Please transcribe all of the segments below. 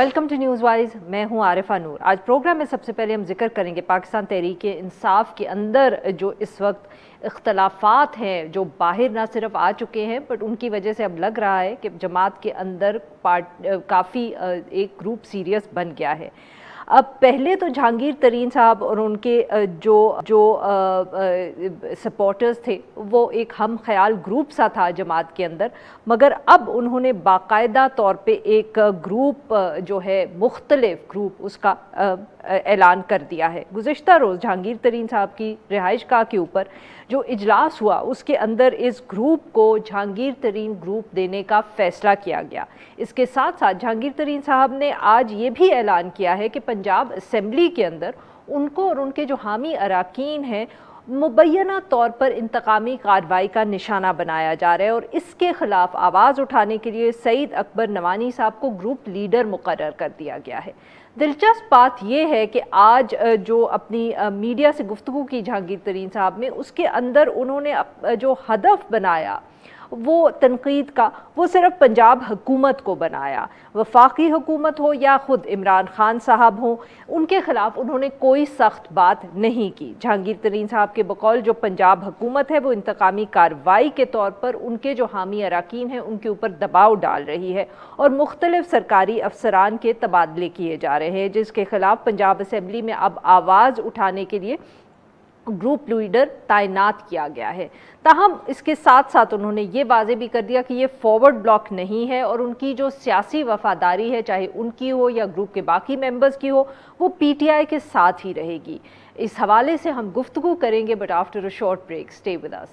Welcome to news wise. मैं हूं आरिफा नूर। आज प्रोग्राम में सबसे पहले हम जिक्र करेंगे पाकिस्तान तहरीक इंसाफ के अंदर जो इस वक्त इख्तलाफात हैं, जो बाहर ना सिर्फ आ चुके हैं बट उनकी वजह से अब लग रहा है कि जमात के अंदर काफ़ी एक ग्रुप सीरियस बन गया है। अब पहले तो जहांगीर तरीन साहब और उनके जो जो सपोर्टर्स थे वो एक हम ख्याल ग्रुप सा था जमात के अंदर, मगर अब उन्होंने बाकायदा तौर पे एक ग्रुप जो है मुख्तलिफ ग्रुप उसका ऐलान कर दिया है। गुज़िश्ता रोज़ जहांगीर तरीन साहब की रिहाइश गाह के ऊपर जो इजलास हुआ उसके अंदर इस ग्रुप को जहांगीर तरीन ग्रुप देने का फ़ैसला किया गया। इसके साथ साथ जहांगीर तरीन साहब ने आज ये भी ऐलान किया है कि पंजाब असम्बली के अंदर उनको और उनके जो हामी अराकीन हैं मुबैना तौर पर इंतकामी कार्रवाई का निशाना बनाया जा रहा है और इसके ख़िलाफ़ आवाज़ उठाने के लिए सईद अकबर नवानी साहब को ग्रुप लीडर मुकर्रर कर दिया गया है। दिलचस्प बात यह है कि आज जो अपनी मीडिया से गुफ्तगू की जहांगीर तरीन साहब में, उसके अंदर उन्होंने जो हदफ बनाया वो तनकीद का, वो सिर्फ पंजाब हुकूमत को बनाया। वफाकी हुकूमत हो या ख़ुद इमरान खान साहब हों, उनके ख़िलाफ़ उन्होंने कोई सख्त बात नहीं की। जहांगीर तरीन साहब के बकौल जो पंजाब हुकूमत है वो इंतकामी कार्रवाई के तौर पर उनके जो हामी अराकीन हैं उनके ऊपर दबाव डाल रही है और मुख्तलिफ सरकारी अफसरान के तबादले किए जा रहे हैं, जिसके ख़िलाफ़ पंजाब असम्बली में अब आवाज़ उठाने के लिए ग्रुप लीडर तैनात किया गया है। ताहम इसके साथ साथ उन्होंने ये वाज़े भी कर दिया कि ये फॉरवर्ड ब्लॉक नहीं है और उनकी जो सियासी वफादारी है, चाहे उनकी हो या ग्रुप के बाकी मेंबर्स की हो, वो पीटीआई के साथ ही रहेगी। इस हवाले से हम गुफ्तगू करेंगे but after a short break. Stay with us.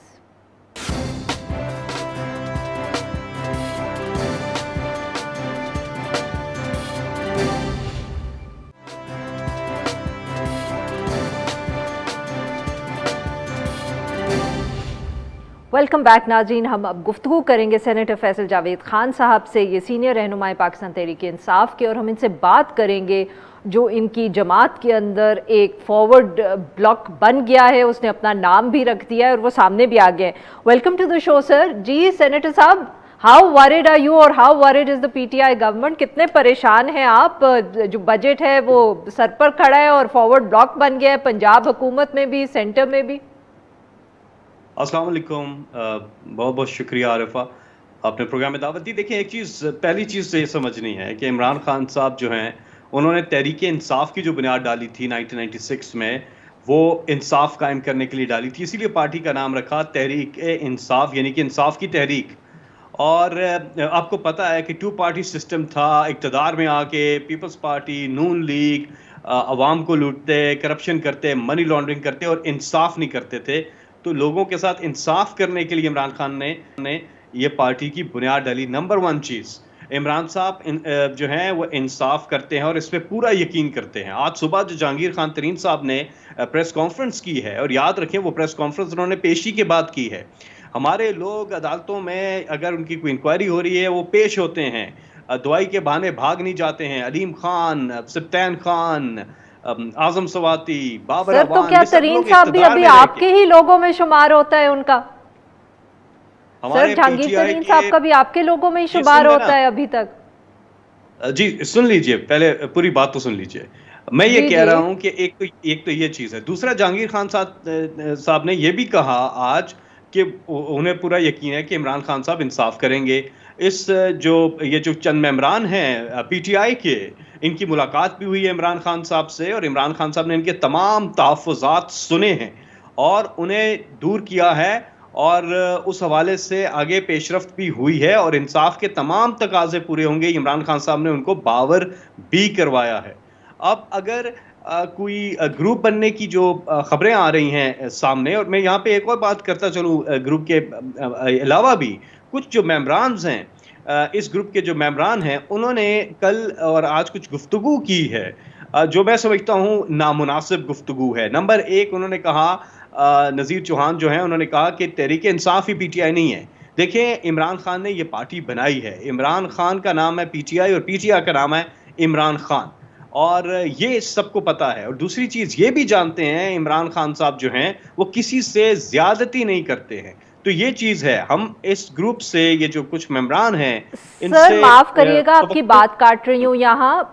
Welcome back नाज़रीन। हम अब गुफ्तगू करेंगे सेनेटर फैसल जावेद खान साहब से, ये सीनियर रहनुमाए पाकिस्तान तहरीक इंसाफ के, और हम इनसे बात करेंगे जो इनकी जमात के अंदर एक फॉरवर्ड ब्लॉक बन गया है, उसने अपना नाम भी रख दिया है और वो सामने भी आ गए। Welcome to the show sir. जी सेनेटर साहब, हाउ वरिड आर यू और how worried is the PTI government? कितने परेशान हैं आप? जो बजट है वो सर पर खड़ा है और फॉरवर्ड ब्लॉक बन गया है पंजाब हुकूमत में भी, सेंटर में भी। अस्सलाम वालेकुम, बहुत बहुत शुक्रिया आरिफा, आपने प्रोग्राम में दावत दी। देखिए, एक चीज़, पहली चीज़ तो ये समझनी है कि इमरान खान साहब जो हैं उन्होंने तहरीक इंसाफ की जो बुनियाद डाली थी 1996 में, वो इंसाफ कायम करने के लिए डाली थी, इसीलिए पार्टी का नाम रखा तहरीक इंसाफ, यानी कि इंसाफ की तहरीक। और आपको पता है कि टू पार्टी सिस्टम था, इक़्तिदार में आके पीपल्स पार्टी, नून लीग अवाम को लूटते, करप्शन करते, मनी लॉन्ड्रिंग करते और इंसाफ नहीं करते थे। तो लोगों के साथ इंसाफ करने के लिए इमरान खान ने ये पार्टी की बुनियाद डाली। नंबर वन चीज़, इमरान साहब जो हैं वो इंसाफ करते हैं और इस पर पूरा यकीन करते हैं। आज सुबह जो जहांगीर खान तरीन साहब ने प्रेस कॉन्फ्रेंस की है, और याद रखें वो प्रेस कॉन्फ्रेंस उन्होंने पेशी के बाद की है। हमारे लोग अदालतों में अगर उनकी कोई इंक्वायरी हो रही है वो पेश होते हैं, दवाई के बहाने भाग नहीं जाते हैं। अलीम खान, सब्तैन खान, आजम सवाती, बाबर सर, तो क्या तरीन साहब भी अभी आपके ही लोगों में शुमार होता है उनका? सर, जहांगीर तरीन साहब का भी आपके लोगों में ही शुमार होता है अभी तक? जी सुन लीजिए, पहले पूरी बात तो सुन लीजिए। मैं ये कह रहा हूं कि एक तो ये चीज़ है। दूसरा, जहांगीर खान साहब ने ये भी कहा आज कि उन्हें पूरा यकीन है कि इमरान खान साहब इंसाफ करेंगे। ये जो चंद मेंबरान हैं पीटीआई के, इनकी मुलाकात भी हुई है इमरान खान साहब से और इमरान खान साहब ने इनके तमाम तहफ़्फ़ुज़ात सुने हैं और उन्हें दूर किया है और उस हवाले से आगे पेशरफ्त भी हुई है और इंसाफ के तमाम तकाज़े पूरे होंगे, इमरान खान साहब ने उनको बावर भी करवाया है। अब अगर कोई ग्रुप बनने की जो खबरें आ रही हैं सामने, और मैं यहाँ पे एक और बात करता चलूँ, ग्रुप के अलावा भी कुछ जो मेंबरान्स हैं, इस ग्रुप के जो मेंबरान हैं, उन्होंने कल और आज कुछ गुफ्तगू की है जो मैं समझता हूँ नामुनासिब गुफ्तगू है। नंबर एक, उन्होंने कहा, नज़ीर चौहान जो हैं उन्होंने कहा कि तहरीक इंसाफ ही पीटीआई नहीं है। देखें, इमरान खान ने ये पार्टी बनाई है, इमरान खान का नाम है पीटीआई और पीटीआई का नाम है इमरान खान, और ये सबको पता है। और दूसरी चीज़ ये भी जानते हैं इमरान खान साहब जो हैं वो किसी से ज़्यादती नहीं करते हैं। تو یہ چیز ہے, ہم اس گروپ سے یہ جو کچھ ممبران ہیں ان سر سے معاف کریے گا آپ کی بات کاٹ رہی ہوں یہاں,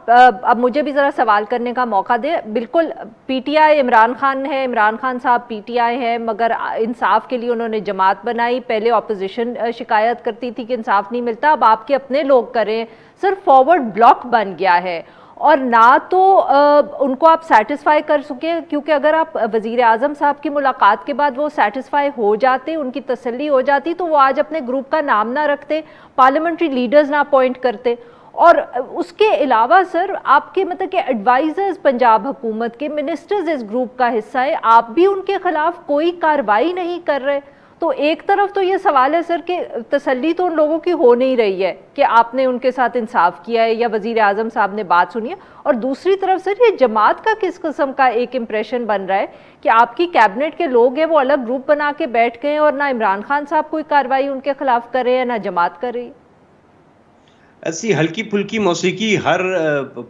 اب مجھے بھی ذرا سوال کرنے کا موقع دے. بالکل P T I Imran Khan ہے, عمران خان صاحب پی ٹی آئی ہے, مگر انصاف کے لیے انہوں نے جماعت بنائی. پہلے اپوزیشن شکایت کرتی تھی کہ انصاف نہیں ملتا, اب آپ کے اپنے لوگ کریں. سر فارورڈ بلاک بن گیا ہے, اور نہ تو ان کو آپ سیٹسفائی کر سکے, کیونکہ اگر آپ وزیر اعظم صاحب کی ملاقات کے بعد وہ سیٹسفائی ہو جاتے, ان کی تسلی ہو جاتی, تو وہ آج اپنے گروپ کا نام نہ رکھتے, پارلیمنٹری لیڈرز نہ اپوائنٹ کرتے. اور اس کے علاوہ سر آپ کے مطلب کہ ایڈوائزرز پنجاب حکومت کے, منسٹرز اس گروپ کا حصہ ہے, آپ بھی ان کے خلاف کوئی کارروائی نہیں کر رہے. تو ایک طرف تو یہ سوال ہے سر کہ تسلی تو ان لوگوں کی ہو نہیں رہی ہے کہ آپ نے ان کے ساتھ انصاف کیا ہے یا وزیر اعظم صاحب نے بات سنی ہے, اور دوسری طرف سر یہ جماعت کا کس قسم کا ایک امپریشن بن رہا ہے کہ آپ کی کیبنٹ کے لوگ ہیں وہ الگ گروپ بنا کے بیٹھ گئے, اور نہ عمران خان صاحب کوئی کارروائی ان کے خلاف کر رہے ہیں, نہ جماعت کر رہی. ایسی ہلکی پھلکی موسیقی ہر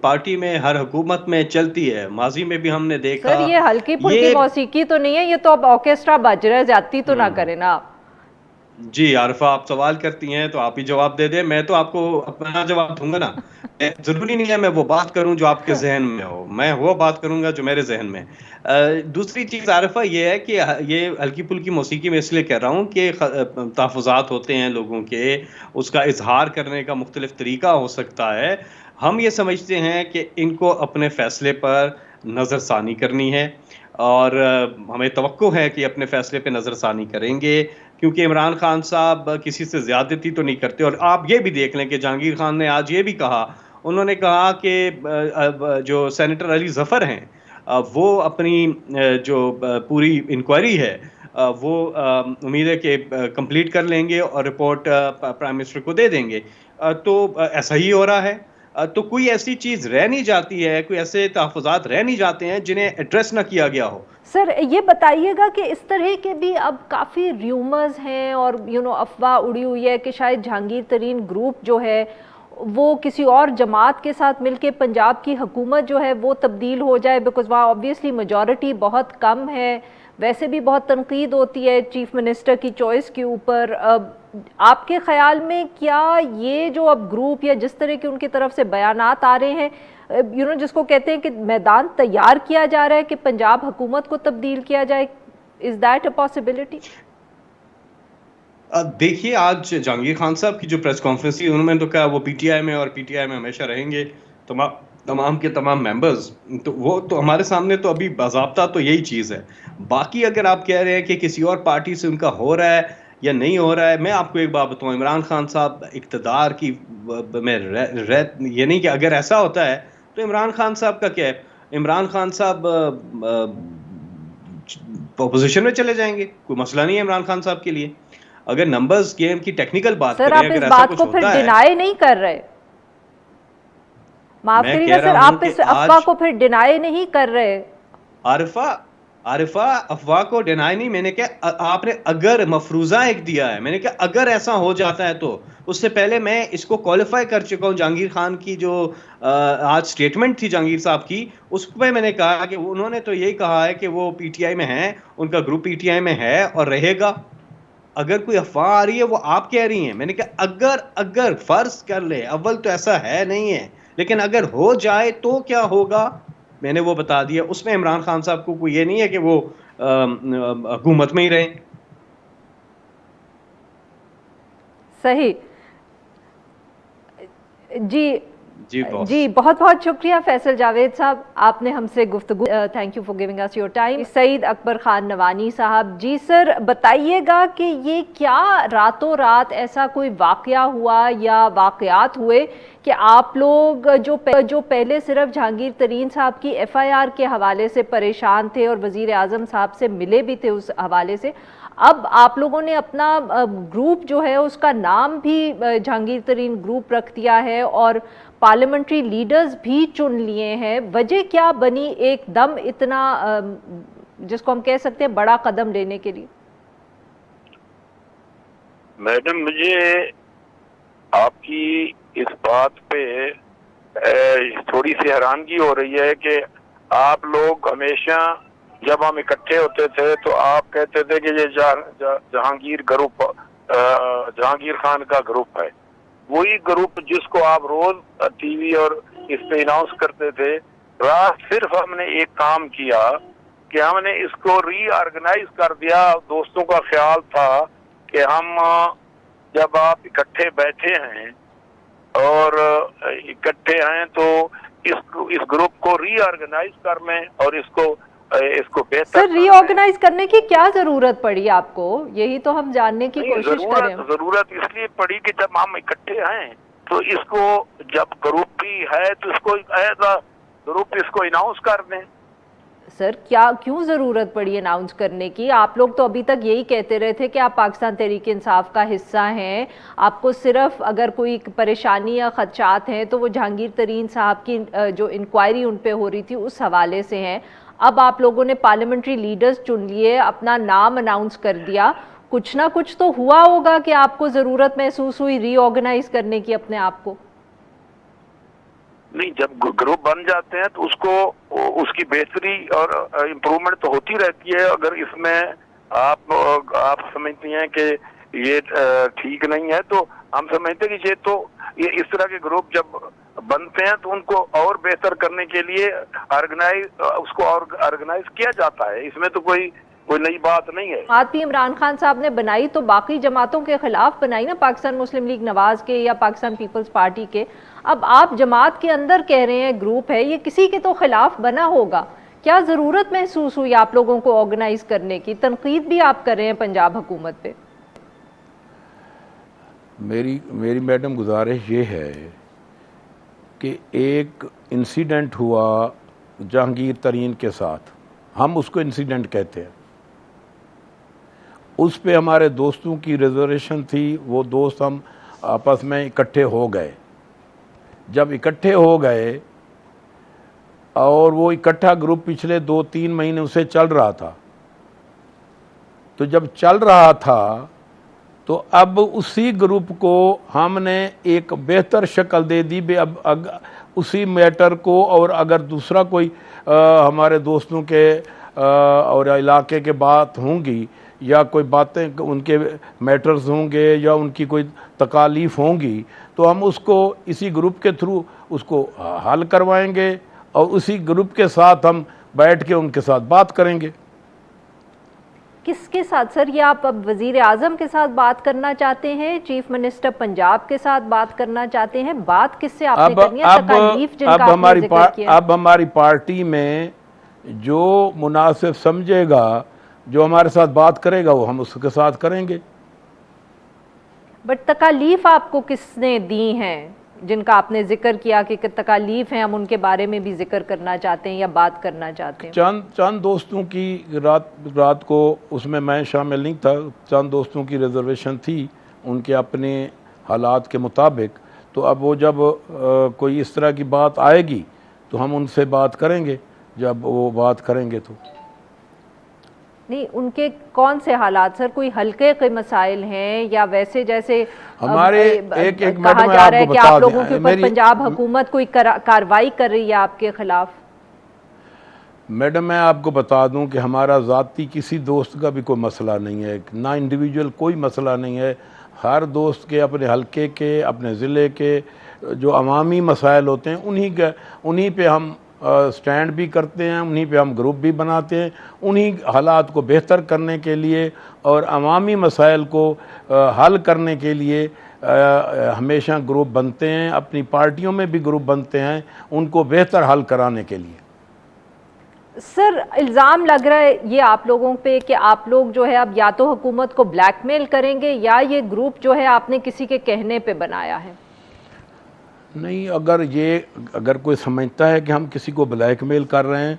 پارٹی میں, ہر حکومت میں چلتی ہے, ماضی میں بھی ہم نے دیکھا. سر یہ ہلکی پھلکی موسیقی تو نہیں ہے, یہ تو اب آرکیسٹرا بج رہا ہے, زیادتی تو نہ کریں نا آپ. جی عارفہ, آپ سوال کرتی ہیں تو آپ ہی جواب دے دیں, میں تو آپ کو اپنا جواب دوں گا نا. ضروری نہیں ہے میں وہ بات کروں جو آپ کے ذہن میں ہو, میں وہ بات کروں گا جو میرے ذہن میں. دوسری چیز عارفہ یہ ہے کہ یہ ہلکی پھلکی موسیقی میں اس لیے کہہ رہا ہوں کہ تحفظات ہوتے ہیں لوگوں کے, اس کا اظہار کرنے کا مختلف طریقہ ہو سکتا ہے. ہم یہ سمجھتے ہیں کہ ان کو اپنے فیصلے پر نظر ثانی کرنی ہے, اور ہمیں توقع ہے کہ اپنے فیصلے پہ نظر ثانی کریں گے, کیونکہ عمران خان صاحب کسی سے زیادتی تو نہیں کرتے. اور آپ یہ بھی دیکھ لیں کہ جہانگیر خان نے آج یہ بھی کہا, انہوں نے کہا کہ جو سینیٹر علی ظفر ہیں وہ اپنی جو پوری انکوائری ہے وہ امید ہے کہ کمپلیٹ کر لیں گے اور رپورٹ پرائم منسٹر کو دے دیں گے. تو ایسا ہی ہو رہا ہے. تو کوئی ایسی چیز رہ نہیں جاتی ہے, کوئی ایسے تحفظات رہ نہیں جاتے ہیں جنہیں ایڈریس نہ کیا گیا ہو. سر یہ بتائیے گا کہ اس طرح کے بھی اب کافی ریومرز ہیں اور افواہ اڑی ہوئی ہے کہ شاید جہانگیر ترین گروپ جو ہے وہ کسی اور جماعت کے ساتھ مل کے پنجاب کی حکومت جو ہے وہ تبدیل ہو جائے, بیکاز وہاں آبویسلی میجورٹی بہت کم ہے. ویسے بھی بہت تنقید ہوتی ہے چیف منسٹر کی چوائس کے اوپر. آپ کے خیال میں کیا یہ جو اب گروپ یا جس طرح کے ان کی طرف سے بیانات آ رہے ہیں, جس کو کہتے ہیں کہ میدان تیار کیا جا رہا ہے کہ پنجاب حکومت کو تبدیل کیا جائے, از دیٹ اے پاسبلٹی؟ دیکھیے آج جہانگیر خان صاحب کی جو پریس کانفرنس تھی, انہوں نے تو کہا وہ پی ٹی آئی میں اور پی ٹی آئی میں ہمیشہ رہیں گے تمام کے تمام ممبرز. تو وہ تو ہمارے سامنے تو ابھی باضابطہ تو یہی چیز ہے. باقی اگر آپ کہہ رہے ہیں کہ کسی اور پارٹی سے ان کا ہو رہا ہے یا نہیں ہو رہا ہے, میں آپ کو ایک بات بتاؤں, عمران خان صاحب اقتدار کی میں یہ نہیں کہ اگر ایسا ہوتا ہے تو عمران خان صاحب کا کیا ہے, عمران خان صاحب اپوزیشن میں چلے جائیں گے, کوئی مسئلہ نہیں ہے عمران خان صاحب کے لیے. اگر نمبرز گیم کی ٹیکنیکل بات سر کریں, آپ اگر اس ایسا بات کچھ کو پھر ہوتا ہے, ڈینائی نہیں کر رہے, معاف میں کریے کہہ گا سر, رہا ہوں آپ کہ اس افواہ کو پھر ڈینائی نہیں کر رہے. عارفہ افواہ کو ڈینائی نہیں, میں نے کہا آپ نے اگر مفروضہ ایک دیا ہے, میں نے کہا اگر ایسا ہو جاتا ہے تو اس سے پہلے میں اس کو کوالیفائی کر چکا ہوں. جہانگیر خان کی جو آج سٹیٹمنٹ تھی جہانگیر صاحب کی, اس پہ میں نے کہا کہ انہوں نے تو یہی کہا ہے کہ وہ پی ٹی آئی میں ہیں, ان کا گروپ پی ٹی آئی میں ہے اور رہے گا. اگر کوئی افواہ آ رہی ہے وہ آپ کہہ رہی ہیں, میں نے کہا اگر فرض کر لے, اول تو ایسا ہے نہیں ہے, لیکن اگر ہو جائے تو کیا ہوگا, میں نے وہ بتا دیا. اس میں عمران خان صاحب کو کوئی یہ نہیں ہے کہ وہ حکومت میں ہی رہیں. صحیح. جی بہت بہت شکریہ فیصل جاوید صاحب, آپ نے ہم سے گفتگو, thank you for giving us your time. Saeed Akbar Khan Niwani Sahib, ji سر بتائیے گا کہ یہ کیا راتوں رات ایسا کوئی واقعہ ہوا یا واقعات ہوئے کہ آپ لوگ جو پہلے صرف جہانگیر ترین صاحب کی ایف آئی آر کے حوالے سے پریشان تھے اور وزیر اعظم صاحب سے ملے بھی تھے اس حوالے سے, اب آپ لوگوں نے اپنا گروپ جو ہے اس کا نام بھی جہانگیر ترین گروپ رکھ دیا ہے اور پارلیمنٹری لیڈرز بھی چن لیے ہیں. وجہ کیا بنی ایک دم اتنا جس کو ہم کہہ سکتے ہیں بڑا قدم لینے کے لیے؟ میڈم مجھے آپ کی اس بات پہ تھوڑی سی حیرانگی ہو رہی ہے کہ آپ لوگ ہمیشہ जब हम इकट्ठे होते थे तो आप कहते थे कि ये जहांगीर ग्रुप, जहांगीर खान का ग्रुप है। वही ग्रुप जिसको आप रोज टीवी और इस पे अनाउंस करते थे, रात सिर्फ हमने एक काम किया कि हमने इसको रीऑर्गेनाइज कर दिया। दोस्तों का ख्याल था कि हम जब आप इकट्ठे बैठे हैं और इकट्ठे हैं तो इस ग्रुप को रीऑर्गेनाइज कर लें और इसको बेहतर। सर, रीऑर्गेनाइज करने की क्या जरूरत पड़ी आपको? यही तो हम जानने की कोशिश कर रहे हैं। जरूरत इसलिए पड़ी कि जब हम इकट्ठे हैं तो इसको, जब ग्रुप भी है तो इसको एज अ ग्रुप इसको अनाउंस कर दें। सर, क्यों जरूरत पड़ी अनाउंस करने की? आप लोग तो अभी तक यही कहते रहे थे कि आप पाकिस्तान तहरीक इंसाफ का हिस्सा हैं, आपको सिर्फ अगर कोई परेशानी या खदशात हैं तो वो जहांगीर तरीन साहब की जो इंक्वायरी उन पे हो रही थी उस हवाले से हैं। अब आप लोगों ने पार्लियामेंट्री लीडर्स चुन लिए, अपना नाम अनाउंस कर दिया, कुछ ना कुछ तो हुआ होगा कि आपको ज़रूरत महसूस हुई रीऑर्गेनाइज करने की अपने आप को। नहीं, जब ग्रुप बन जाते हैं तो उसकी बेहतरी और इम्प्रूवमेंट तो होती रहती है। अगर इसमें आप समझती हैं कि ये ठीक नहीं है तो हम समझते हैं कि ये इस तरह के ग्रुप जब बनते हैं तो उनको और बेहतर करने के लिए उसको ऑर्गेनाइज किया जाता है। इसमें तो कोई नई बात नहीं है। बात भी इमरान खान साहब ने बनाई तो बाकी जमातों के खिलाफ बनाई ना, पाकिस्तान मुस्लिम लीग नवाज के या पाकिस्तान पीपल्स पार्टी के। अब आप जमात के अंदर कह रहे हैं ग्रुप है, ये किसी के तो खिलाफ बना होगा। क्या ज़रूरत महसूस हुई आप लोगों को ऑर्गेनाइज करने की? तनकीद भी आप कर रहे हैं पंजाब हुकूमत पे। मेरी मैडम गुजारिश ये है कि एक इंसिडेंट हुआ जहांगीर तरीन के साथ, हम उसको इंसिडेंट कहते हैं। उस पे हमारे दोस्तों की रिजर्वेशन थी, वो दोस्त हम आपस में इकट्ठे हो गए। जब इकट्ठे हो गए और वो इकट्ठा ग्रुप पिछले 2-3 महीने उसे चल रहा था, तो जब चल रहा था तो अब उसी ग्रुप को हमने एक बेहतर शक्ल दे दी। अब उसी मैटर को, और अगर दूसरा कोई हमारे दोस्तों के और इलाके के बात होंगी या कोई बातें उनके मैटर्स होंगे या उनकी कोई तकालीफ होंगी तो हम उसको इसी ग्रुप के थ्रू उसको हल करवाएंगे और उसी ग्रुप के साथ हम बैठ के उनके साथ बात करेंगे। किसके साथ सर? ये आप अब वजीर आजम के साथ बात करना चाहते हैं, चीफ मिनिस्टर पंजाब के साथ बात करना चाहते हैं? बात किससे आपने करनी है? तकालीफ जिनका आपने जिक्र किया। अब हमारी पार्टी में जो मुनासिब समझेगा, जो हमारे साथ बात करेगा, वो हम उसके साथ करेंगे। बट तकालीफ आपको किसने दी हैं जिनका आपने जिक्र किया कि तकालीफ हैं, हम उनके बारे में भी जिक्र करना चाहते हैं या बात करना चाहते हैं? चंद दोस्तों की रात को, उसमें मैं शामिल नहीं था, चंद दोस्तों की रिजर्वेशन थी उनके अपने हालात के मुताबिक। तो अब वो जब कोई इस तरह की बात आएगी तो हम उनसे बात करेंगे, जब वो बात करेंगे तो। नहीं, उनके कौन से हालात सर? कोई हल्के के मसाइल हैं या वैसे जैसे हमारे एक कहा जा रहा है कि आप लोगों के ऊपर पंजाब हुकूमत कोई कार्रवाई कर रही है आपके खिलाफ? मैडम, मैं आपको बता दूं कि हमारा ज़ाती किसी दोस्त का भी कोई मसला नहीं है, ना इंडिविजुअल कोई मसला नहीं है। हर दोस्त के अपने हलके के, अपने ज़िले के जो अवामी मसाइल होते हैं उन्हीं पे हम स्टैंड भी करते हैं, उन्हीं पे हम ग्रुप भी बनाते हैं, उन्हीं हालात को बेहतर करने के लिए और अवामी मसाइल को हल करने के लिए हमेशा ग्रुप बनते हैं। अपनी पार्टियों में भी ग्रुप बनते हैं उनको बेहतर हल कराने के लिए। सर, इल्ज़ाम लग रहा है ये आप लोगों पे कि आप लोग जो है अब या तो हुकूमत को ब्लैकमेल करेंगे या ये ग्रुप जो है आपने किसी के कहने पे बनाया है। नहीं, अगर कोई समझता है कि हम किसी को ब्लैकमेल कर रहे हैं,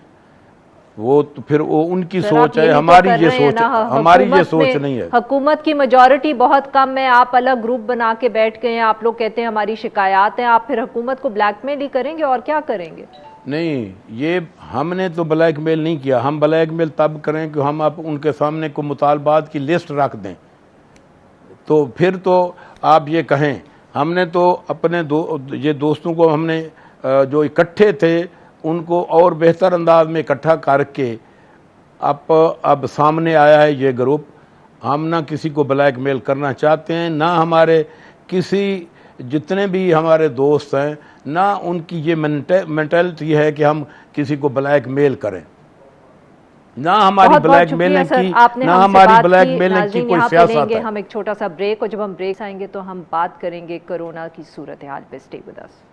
वो तो फिर वो उनकी सोच है, हमारी ये सोच नहीं है। हुकूमत की मेजॉरिटी बहुत कम है, आप अलग ग्रुप बना के बैठ गए हैं, आप लोग कहते हैं हमारी शिकायत है, आप फिर हुकूमत को ब्लैकमेल ही करेंगे और क्या करेंगे? नहीं, ये हमने तो ब्लैकमेल नहीं किया। हम ब्लैकमेल तब करें कि हम आप उनके सामने को मुतालबात की लिस्ट रख दें, तो फिर तो आप ये कहें। हमने तो अपने ये दोस्तों को हमने जो इकट्ठे थे उनको और बेहतर अंदाज में इकट्ठा करके अब सामने आया है ये ग्रुप। हम ना किसी को ब्लैक मेल करना चाहते हैं, ना हमारे किसी जितने भी हमारे दोस्त हैं, ना उनकी ये मेंटालिटी है कि हम किसी को ब्लैक मेल करें, ना हमारी ब्लैक मेलिंग की, ना हमारी ब्लैक मेलिंग की कोई सियासत है। हम एक छोटा सा ब्रेक, और जब हम ब्रेक आएंगे तो हम बात करेंगे कोरोना की सूरत हाल पे। Stay with us.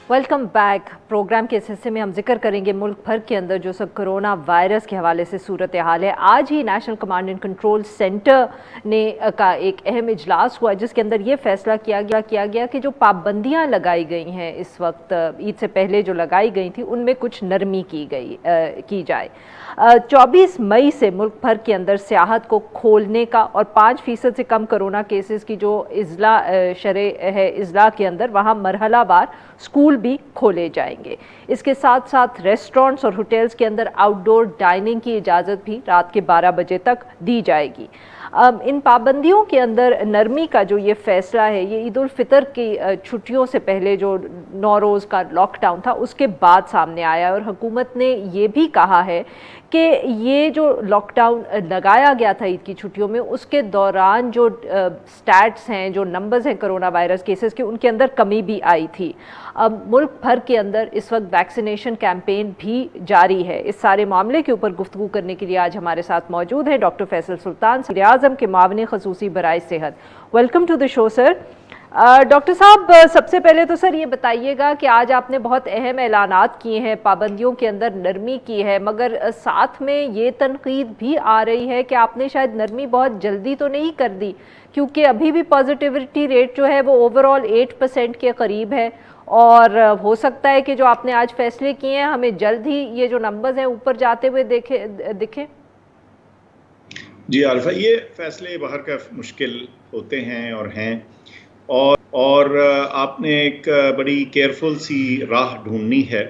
Welcome back. Programme के इस हिस्से में हम जिक्र करेंगे मुल्क भर के अंदर जो सब कोरोना वायरस के हवाले से सूरत हाल है। आज ही national command and control centre ने का एक अहम इजलास हुआ, जिसके अंदर ये फैसला किया गया कि जो पाबंदियां लगाई गई हैं इस वक्त ईद से पहले जो लगाई गई थी, उनमें कुछ नरमी की जाए। 24 मई से मुल्क भर के अंदर सियाहत को खोलने का, और 5% से कम कोरोना केसेस की जो इजला शरह है इजला के अंदर, वहाँ मरहलावार स्कूल भी खोले जाएंगे। इसके साथ साथ रेस्टोरेंट्स और होटल्स के अंदर आउटडोर डाइनिंग की इजाज़त भी रात के 12 बजे तक दी जाएगी। इन पाबंदियों के अंदर नरमी का जो ये फैसला है, ये ईद उल फितर की छुट्टियों से पहले जो 9 रोज़ का लॉकडाउन था उसके बाद सामने आया है, और हुकूमत ने ये भी कहा है कि ये जो लॉकडाउन लगाया गया था ईद की छुट्टियों में, उसके दौरान जो स्टैट्स हैं, जो नंबर्स हैं कोरोना वायरस केसेस के, उनके अंदर कमी भी आई थी। अब मुल्क भर के अंदर इस वक्त वैक्सीनेशन कैंपेन भी जारी है। इस सारे मामले के ऊपर गुफ्तगू करने के लिए आज हमारे साथ मौजूद हैं डॉक्टर फैसल सुल्तान, वज़ीर-ए-आज़म के मावने ख़ुसूसी बराए सेहत। Welcome to the show sir. Doctor साहब, सबसे पहले तो सर ये बताइएगा कि आज आपने बहुत अहम ऐलानात किए हैं, पाबंदियों के अंदर नरमी की है, मगर साथ में ये तनकीद भी आ रही है कि आपने शायद नरमी बहुत जल्दी तो नहीं कर दी, क्योंकि अभी भी पॉजिटिविटी रेट जो है वो ओवरऑल 8% के करीब है, और हो सकता है कि जो आपने आज फैसले किए हैं हमें जल्द ही ये जो नंबर्स हैं ऊपर जाते हुए दिखे। जी आरिफा, ये फैसले बाहर का मुश्किल होते हैं और हैं, और आपने एक बड़ी केयरफुल सी राह ढूंढनी है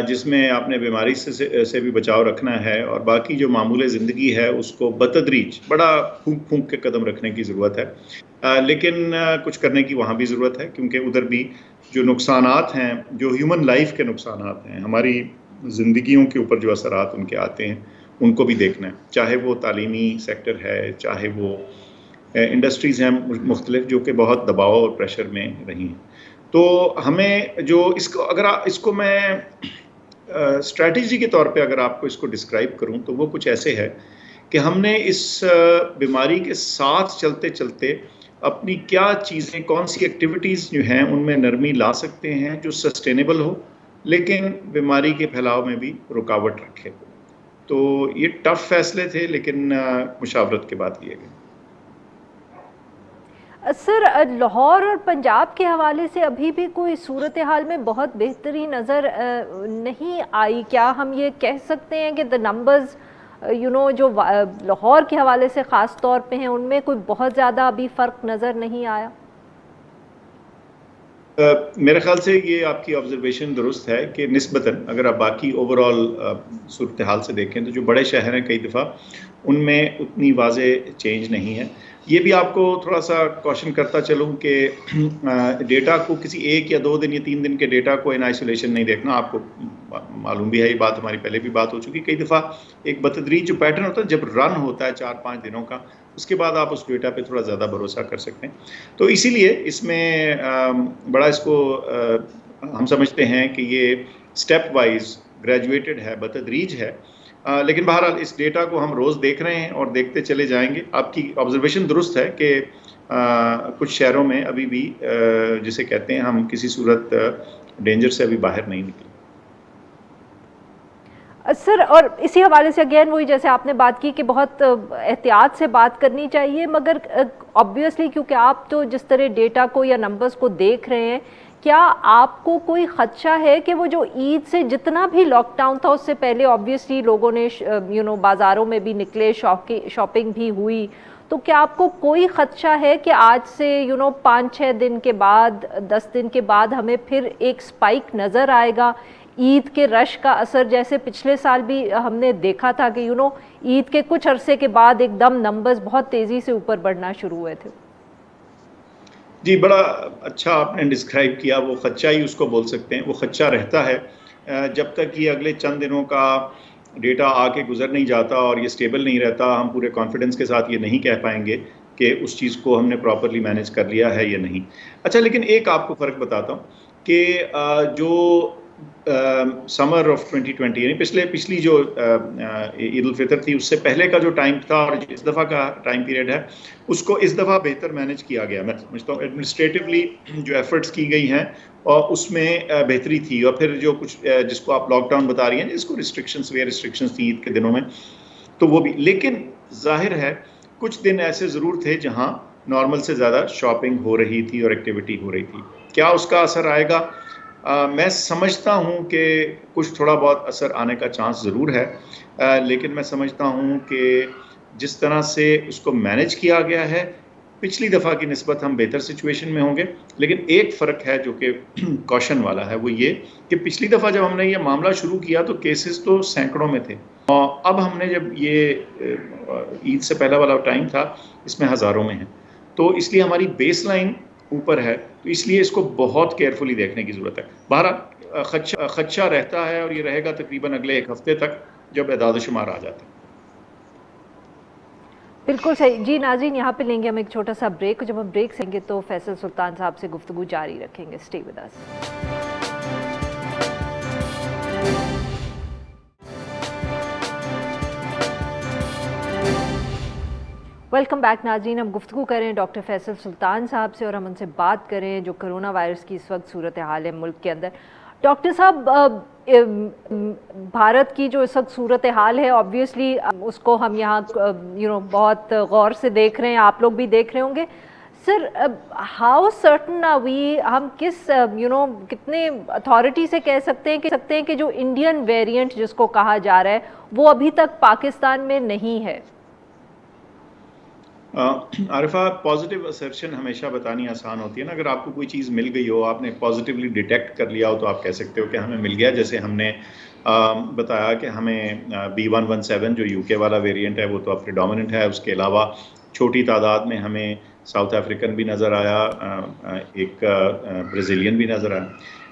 जिसमें आपने बीमारी से भी बचाव रखना है, और बाकी जो मामूल ज़िंदगी है उसको बतदरीज बड़ा फूंक के कदम रखने की ज़रूरत है। लेकिन कुछ करने की वहाँ भी ज़रूरत है, क्योंकि उधर भी जो नुकसानात हैं, जो ह्यूमन लाइफ के नुकसानात हैं, हमारी ज़िंदगियों के ऊपर जो असरात उनके आते हैं, उनको भी देखना है। चाहे वो तालीमी सेक्टर है, चाहे वो इंडस्ट्रीज़ हैं मुख्तलिफ, जो कि बहुत दबाव और प्रेशर में रही हैं। तो हमें जो इसको मैं स्ट्रैटेजी के तौर पे अगर आपको इसको डिस्क्राइब करूं, तो वो कुछ ऐसे है कि हमने इस बीमारी के साथ चलते चलते अपनी क्या चीज़ें, कौन सी एक्टिविटीज़ जो हैं उनमें नरमी ला सकते हैं जो सस्टेनेबल हो, लेकिन बीमारी के फैलाव में भी रुकावट रखे। तो ये टफ फैसले थे, लेकिन मुशावरत के बाद लिए गए। सर, लाहौर और पंजाब के हवाले से अभी भी कोई सूरत हाल में बहुत बेहतरी नज़र नहीं आई। क्या हम ये कह सकते हैं कि द नंबर्स जो लाहौर के हवाले से ख़ास तौर पे हैं, उनमें कोई बहुत ज़्यादा अभी फ़र्क नज़र नहीं आया? मेरे ख्याल से ये आपकी ऑब्जर्वेशन दुरुस्त है कि निस्बतन अगर आप बाकी ओवरऑल सूरत हाल से देखें, तो जो बड़े शहर हैं कई दफ़ा उनमें उतनी वाज़े चेंज नहीं है। ये भी आपको थोड़ा सा कॉशन करता चलूँ कि डेटा को किसी 1 या 2 दिन या 3 दिन के डेटा को इन आइसोलेशन नहीं देखना। आपको मालूम भी है, ये बात हमारी पहले भी बात हो चुकी। कई दफ़ा एक बतदरीज जो पैटर्न होता है, जब रन होता है 4-5 दिनों का, उसके बाद आप उस डेटा पे थोड़ा ज़्यादा भरोसा कर सकते हैं। तो इसीलिए इसमें बड़ा इसको हम समझते हैं कि ये स्टेप वाइज ग्रेजुएटेड है, बतदरीज है। लेकिन बहरहाल इस डेटा को हम रोज़ देख रहे हैं और देखते चले जाएंगे। आपकी ऑब्जर्वेशन दुरुस्त है कि कुछ शहरों में अभी भी जिसे कहते हैं हम किसी सूरत डेंजर से अभी बाहर नहीं निकले। सर, और इसी हवाले से अगेन वही जैसे आपने बात की कि बहुत एहतियात से बात करनी चाहिए, मगर ऑब्वियसली क्योंकि आप तो जिस तरह डेटा को या नंबर्स को देख रहे हैं, क्या आपको कोई खदशा है कि वो जो ईद से जितना भी लॉकडाउन था उससे पहले ऑब्वियसली लोगों ने बाज़ारों में भी निकले, शॉपिंग भी हुई, तो क्या आपको कोई खदशा है कि आज से 5-6 दिन के बाद, 10 दिन के बाद हमें फिर एक स्पाइक नज़र आएगा? ईद के रश का असर जैसे पिछले साल भी हमने देखा था कि ईद के कुछ अरसे के बाद एकदम नंबर्स बहुत तेज़ी से ऊपर बढ़ना शुरू हुए थे। जी, बड़ा अच्छा आपने डिस्क्राइब किया, वो खदशा ही उसको बोल सकते हैं, वो खदशा रहता है जब तक ये अगले चंद दिनों का डेटा आके गुजर नहीं जाता और ये स्टेबल नहीं रहता, हम पूरे कॉन्फिडेंस के साथ ये नहीं कह पाएंगे कि उस चीज़ को हमने प्रॉपरली मैनेज कर लिया है या नहीं। अच्छा, लेकिन एक आपको फ़र्क बताता हूँ कि जो समर ऑफ 2020 यानी पिछली जो ईद उल फितर थी उससे पहले का जो टाइम था और इस दफ़ा का टाइम पीरियड है, उसको इस दफ़ा बेहतर मैनेज किया गया। मैं समझता हूँ एडमिनिस्ट्रेटिवली जो एफर्ट्स की गई हैं और उसमें बेहतरी थी, और फिर जो कुछ जिसको आप लॉकडाउन बता रही हैं, जिसको रिस्ट्रिक्शंस थी ईद के दिनों में, तो वो भी। लेकिन जाहिर है कुछ दिन ऐसे ज़रूर थे जहाँ नॉर्मल से ज़्यादा शॉपिंग हो रही थी और एक्टिविटी हो रही थी। क्या उसका असर आएगा? मैं समझता हूँ कि कुछ थोड़ा बहुत असर आने का चांस ज़रूर है, लेकिन मैं समझता हूँ कि जिस तरह से उसको मैनेज किया गया है, पिछली दफ़ा की निस्बत हम बेहतर सिचुएशन में होंगे। लेकिन एक फ़र्क है जो कि कॉशन वाला है, वो ये कि पिछली दफ़ा जब हमने ये मामला शुरू किया तो केसेस तो सैकड़ों में थे, और अब हमने जब ये ईद से पहला वाला टाइम था, इसमें हज़ारों में है। तो इसलिए हमारी बेस लाइन ऊपर है, तो इसलिए इसको बहुत केयरफुली देखने की ज़रूरत है। बहरहाल खदशा रहता है और ये रहेगा तकरीबन अगले एक हफ्ते तक, जब एदाद शुमार आ जाता है। बिल्कुल सही जी। नाज़रीन, यहाँ पे लेंगे हम एक छोटा सा ब्रेक। जब हम ब्रेक से लेंगे तो फैसल सुल्तान साहब से गुफ्तगू जारी रखेंगे। Stay with us. Welcome back नाज़रीन। हम गुफ्तगू करें डॉक्टर फैसल सुल्तान साहब से और हम उनसे बात करें जो कोरोना वायरस की इस वक्त सूरत हाल है मुल्क के अंदर। डॉक्टर साहब, भारत की जो इस वक्त सूरत हाल है, ऑब्वियसली उसको हम यहाँ बहुत गौर से देख रहे हैं, आप लोग भी देख रहे होंगे। Sir, how certain are we, हम किस कितने अथॉरिटी से कह सकते हैं कि जो इंडियन वेरिएंट जिसको कहा जा रहा है वो अभी तक पाकिस्तान में नहीं है? आरिफा, पॉजिटिव असर्शन हमेशा बतानी आसान होती है ना। अगर आपको कोई चीज़ मिल गई हो, आपने पॉजिटिवली डिटेक्ट कर लिया हो, तो आप कह सकते हो कि हमें मिल गया। जैसे हमने बताया कि हमें B117 जो यूके वाला वेरिएंट है वो तो अब प्रिडोमिनेंट है, उसके अलावा छोटी तादाद में हमें साउथ अफ्रीकन भी नज़र आया, एक ब्राज़ीलियन भी नज़र आया।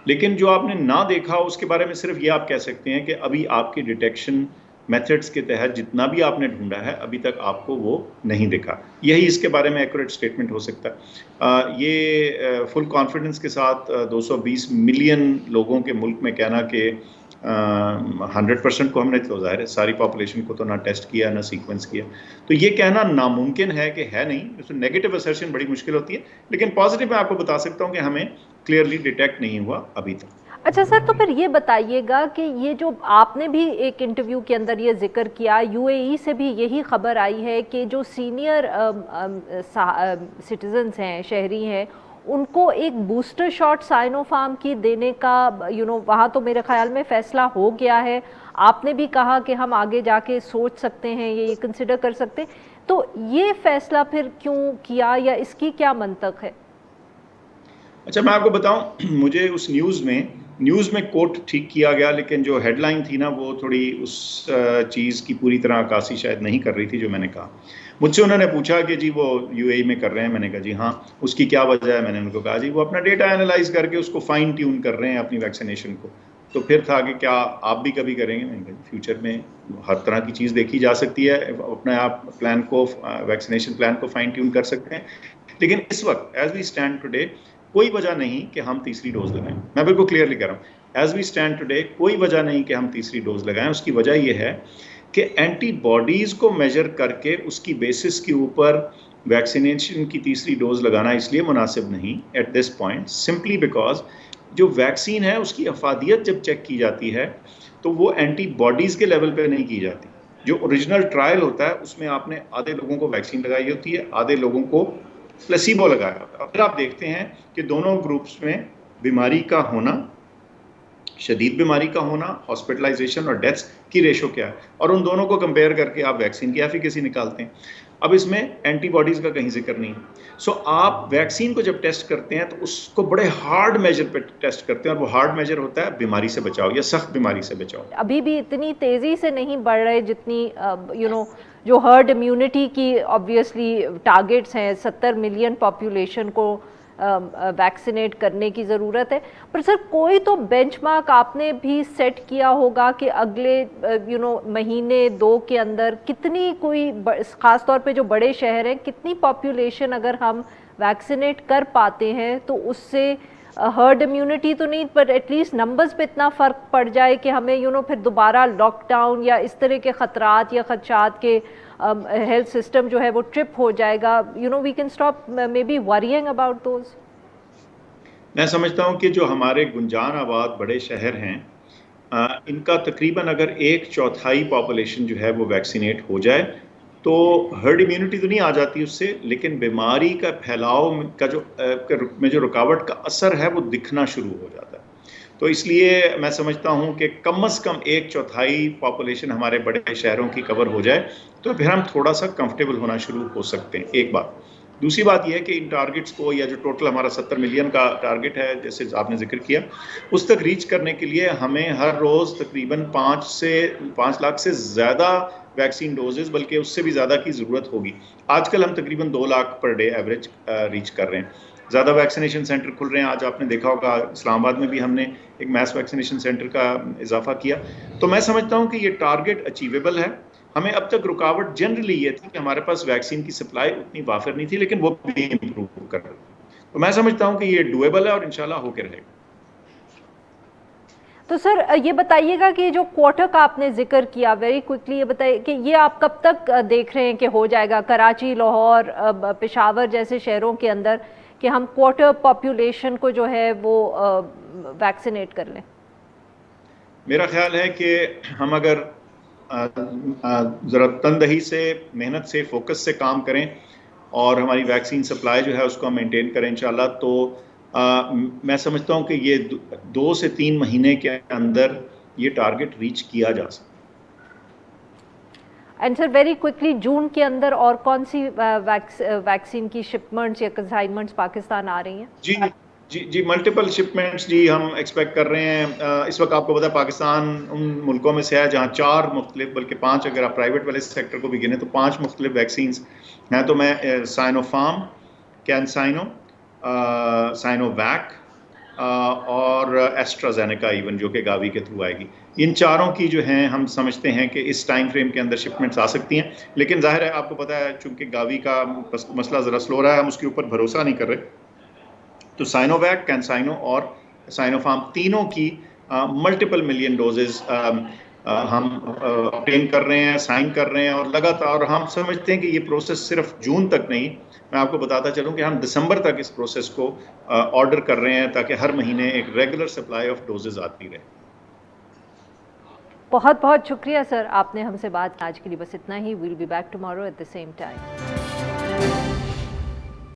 लेकिन जो आपने ना देखा उसके बारे में सिर्फ ये आप कह सकते हैं कि अभी आपकी डिटेक्शन मेथड्स के तहत जितना भी आपने ढूंढा है अभी तक आपको वो नहीं दिखा। यही इसके बारे में एक्यूरेट स्टेटमेंट हो सकता है। ये फुल कॉन्फिडेंस के साथ 220 मिलियन लोगों के मुल्क में कहना कि 100% को हमने, तो जाहिर है सारी पॉपुलेशन को तो ना टेस्ट किया ना सीक्वेंस किया, तो ये कहना नामुमकिन है कि है नहीं। तो नेगेटिव असर्शन बड़ी मुश्किल होती है, लेकिन पॉजिटिव मैं आपको बता सकता हूँ कि हमें क्लियरली डिटेक्ट नहीं हुआ अभी तक। अच्छा सर, तो फिर ये बताइएगा कि ये जो आपने भी एक इंटरव्यू के अंदर ये जिक्र किया, यूएई से भी यही खबर आई है कि जो सीनियर सिटीजन्स हैं, शहरी हैं, उनको एक बूस्टर शॉट साइनोफार्म की देने का वहाँ तो मेरे ख्याल में फ़ैसला हो गया है। आपने भी कहा कि हम आगे जाके सोच सकते हैं, ये कंसिडर कर सकते हैं, तो ये फ़ैसला फिर क्यों किया या इसकी क्या मंतक है? अच्छा, मैं आपको बताऊं, मुझे उस न्यूज़ में कोट ठीक किया गया, लेकिन जो हेडलाइन थी ना वो थोड़ी उस चीज़ की पूरी तरह अक्कासी शायद नहीं कर रही थी जो मैंने कहा। मुझसे उन्होंने पूछा कि जी वो यूएई में कर रहे हैं, मैंने कहा जी हाँ, उसकी क्या वजह है? मैंने उनको कहा जी वो अपना डेटा एनालाइज करके उसको फाइन ट्यून कर रहे हैं अपनी वैक्सीनेशन को। तो फिर था कि क्या आप भी कभी करेंगे? मैंने कहा फ्यूचर में हर तरह की चीज़ देखी जा सकती है, अपने आप प्लान को, वैक्सीनेशन प्लान को फाइन ट्यून कर सकते हैं, लेकिन इस वक्त एज वी स्टैंड टुडे कोई वजह नहीं कि हम तीसरी डोज लगाएं। मैं बिल्कुल क्लियरली कह रहा हूँ, एज वी स्टैंड टुडे कोई वजह नहीं कि हम तीसरी डोज लगाएं। उसकी वजह यह है कि एंटीबॉडीज़ को मेजर करके उसकी बेसिस के ऊपर वैक्सीनेशन की तीसरी डोज लगाना इसलिए मुनासिब नहीं at this point, simply because जो वैक्सीन है उसकी अफादियत जब चेक की जाती है तो वो एंटीबॉडीज़ के लेवल पे नहीं की जाती। जो ओरिजिनल ट्रायल होता है उसमें आपने आधे लोगों को वैक्सीन लगाई होती है, आधे लोगों को प्लेसिबो लगाया होता है। अगर आप देखते हैं कि दोनों ग्रुप्स में बीमारी का होना, शदीद बीमारी का होना, हॉस्पिटलाइजेशन और डेथ्स की रेशो क्या है, और उन दोनों को कंपेयर करके आप वैक्सीन की एफिकेसी निकालते हैं। अब इसमें एंटीबॉडीज़ का कहीं जिक्र नहीं। सो आप वैक्सीन को जब टेस्ट करते हैं तो उसको बड़े हार्ड मेजर पे टेस्ट करते हैं, और वो हार्ड मेजर होता है बीमारी से बचाओ या सख्त बीमारी से बचाओ। अभी भी इतनी तेज़ी से नहीं बढ़ रहे जितनी जो हर्ड इम्यूनिटी की ऑब्वियसली टारगेट्स हैं, 70 मिलियन पॉपुलेशन को वैक्सीनेट करने की ज़रूरत है। पर सर कोई तो बेंचमार्क आपने भी सेट किया होगा कि अगले महीने 2 के अंदर कितनी कोई ख़ास तौर पे जो बड़े शहर हैं कितनी पॉपुलेशन अगर हम वैक्सीनेट कर पाते हैं तो उससे हर्ड इम्यूनिटी तो नहीं पर एटलीस्ट नंबर्स पे इतना फ़र्क पड़ जाए कि हमें फिर दोबारा लॉकडाउन या इस तरह के ख़तरात या खदशात के हेल्थ सिस्टम जो है वो ट्रिप हो जाएगा, we can stop maybe worrying about those. मैं समझता हूँ कि जो हमारे गुंजान आबाद बड़े शहर हैं इनका तकरीबन अगर 1/4 पॉपुलेशन जो है वो वैक्सीनेट हो जाए तो हर्ड इम्यूनिटी तो नहीं आ जाती उससे, लेकिन बीमारी का फैलाव का जो रुकावट का असर है वो दिखना शुरू हो जाता है। तो इसलिए मैं समझता हूँ कि कम से कम 1/4 पॉपुलेशन हमारे बड़े शहरों की कवर हो जाए तो फिर हम थोड़ा सा कंफर्टेबल होना शुरू हो सकते हैं। एक बात। दूसरी बात यह है कि इन टारगेट्स को या जो टोटल हमारा 70 मिलियन का टारगेट है जैसे आपने जिक्र किया उस तक रीच करने के लिए हमें हर रोज़ तकरीबन 5 लाख से ज़्यादा वैक्सीन डोजेस बल्कि उससे भी ज़्यादा की ज़रूरत होगी। आजकल हम तकरीबन 2 lakh per day average reach कर रहे हैं। ज़्यादा वैक्सीनेशन सेंटर खुल रहे हैं। आज आपने देखा होगा इस्लामाबाद में भी हमने एक मैस वैक्सीनेशन सेंटर का इजाफा किया। तो मैं समझता हूँ कि ये टारगेट अचीवेबल है। हमें अब तक रुकावट जनरली ये थी कि हमारे पास वैक्सीन की सप्लाई उतनी वाफिर नहीं थी, लेकिन वो भी इम्प्रूव कर रही है। तो मैं समझता हूँ कि ये डुएबल है और इंशाल्लाह होकर रहेगा। तो सर ये बताइएगा कि जो क्वार्टर का आपने जिक्र किया, वेरी क्विकली ये बताइए कि ये आप कब तक देख रहे हैं कि हो जाएगा कराची, लाहौर, पेशावर जैसे शहरों के अंदर कि हम क्वार्टर पॉपुलेशन को जो है वो वैक्सीनेट कर लें? मेरा ख्याल है कि हम अगर ज़रा तनदही से, मेहनत से, फोकस से काम करें और हमारी वैक्सीन सप्लाई जो है उसको हम मेंटेन करें इंशाल्लाह, तो मैं समझता हूँ कि ये 2 से 3 महीने के अंदर ये टारगेट रीच किया जा सकता है। एंड सर वेरी क्विकली जून के अंदर और कौन सी वैक्सीन की शिपमेंट्स या कंसाइनमेंट्स पाकिस्तान आ रही हैं? जी मल्टीपल शिपमेंट्स जी हम एक्सपेक्ट कर रहे हैं। इस वक्त आपको पता है पाकिस्तान उन मुल्कों में से है जहाँ 4 मुख्तलिफ बल्कि 5 अगर आप प्राइवेट वाले सेक्टर को भी गिने तो 5 मुख्तलिफ वैक्सीन्स हैं। तो मैं साइनोफार्म, कैनसाइनो, साइनोवैक और एस्ट्राजेनेका इवन जो कि गावी के थ्रू आएगी, इन चारों की जो हैं हम समझते हैं कि इस टाइम फ्रेम के अंदर शिपमेंट्स आ सकती हैं। लेकिन जाहिर है आपको पता है चूँकि गावी का मसला ज़रा स्लो रहा है, हम उसके ऊपर भरोसा नहीं कर रहे। तो साइनोवैक, कैनसाइनो और साइनोफार्म तीनों की मल्टीपल मिलियन डोजेस हम ऑब्टेन कर रहे हैं, साइन कर रहे हैं और लगातार हम समझते हैं कि ये प्रोसेस सिर्फ जून तक नहीं, मैं आपको बताता चलूं कि हम दिसंबर तक इस प्रोसेस को ऑर्डर कर रहे हैं ताकि हर महीने एक रेगुलर सप्लाई ऑफ डोजेस आती रहे। बहुत बहुत शुक्रिया सर, आपने हमसे बात की। आज के लिए बस इतना ही। Will be back tomorrow at the same time.